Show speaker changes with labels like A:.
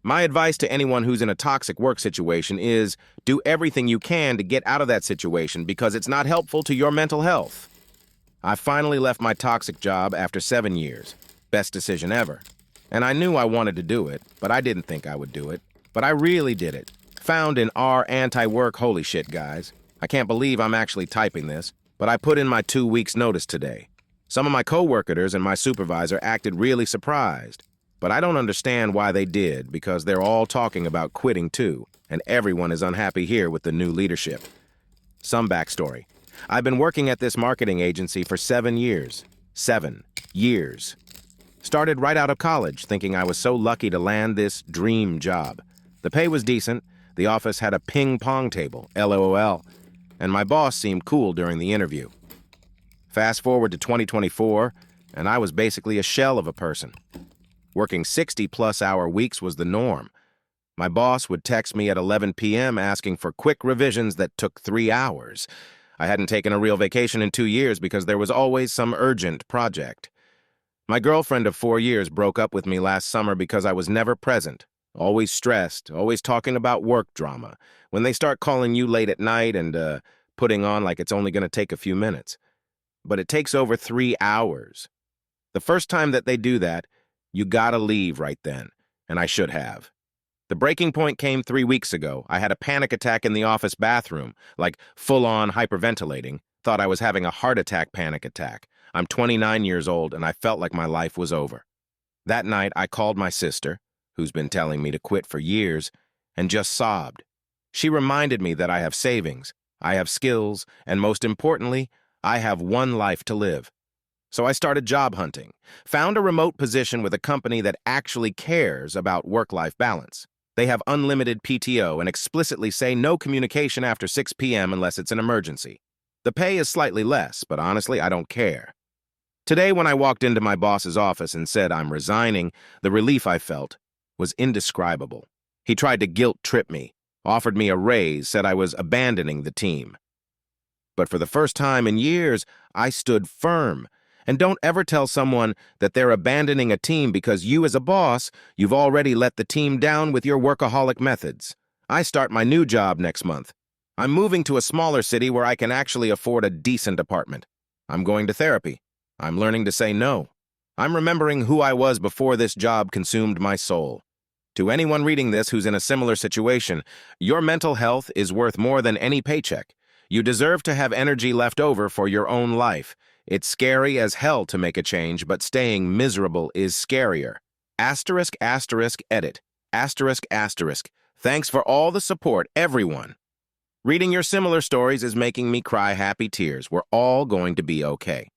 A: My advice to anyone who's in a toxic work situation is do everything you can to get out of that situation because it's not helpful to your mental health. I finally left my toxic job after 7 years. Best decision ever. And I knew I wanted to do it, but I didn't think I would do it. But I really did it. Found in our anti-work holy shit, guys. I can't believe I'm actually typing this, but I put in my 2 weeks notice today. Some of my coworkers and my supervisor acted really surprised, but I don't understand why they did because they're all talking about quitting too, and everyone is unhappy here with the new leadership. Some backstory. I've been working at this marketing agency for 7 years. 7 years. Started right out of college, thinking I was so lucky to land this dream job. The pay was decent, the office had a ping pong table, LOL, and my boss seemed cool during the interview. Fast forward to 2024, and I was basically a shell of a person. Working 60-plus-hour weeks was the norm. My boss would text me at 11 p.m. asking for quick revisions that took 3 hours. I hadn't taken a real vacation in 2 years because there was always some urgent project. My girlfriend of 4 years broke up with me last summer because I was never present, always stressed, always talking about work drama. When they start calling you late at night and putting on like it's only going to take a few minutes. But it takes over 3 hours. The first time that they do that, you gotta leave right then, and I should have. The breaking point came 3 weeks ago. I had a panic attack in the office bathroom, like full-on hyperventilating. Thought I was having a heart attack panic attack. I'm 29 years old, and I felt like my life was over. That night, I called my sister, who's been telling me to quit for years, and just sobbed. She reminded me that I have savings, I have skills, and most importantly, I have one life to live. So I started job hunting, found a remote position with a company that actually cares about work-life balance. They have unlimited PTO and explicitly say no communication after 6 p.m. unless it's an emergency. The pay is slightly less, but honestly, I don't care. Today, when I walked into my boss's office and said I'm resigning, the relief I felt was indescribable. He tried to guilt-trip me, offered me a raise, said I was abandoning the team. But for the first time in years, I stood firm. And don't ever tell someone that they're abandoning a team because you as a boss, you've already let the team down with your workaholic methods. I start my new job next month. I'm moving to a smaller city where I can actually afford a decent apartment. I'm going to therapy. I'm learning to say no. I'm remembering who I was before this job consumed my soul. To anyone reading this who's in a similar situation, your mental health is worth more than any paycheck. You deserve to have energy left over for your own life. It's scary as hell to make a change, but staying miserable is scarier. Asterisk, asterisk, edit. Asterisk, asterisk. Thanks for all the support, everyone. Reading your similar stories is making me cry happy tears. We're all going to be okay.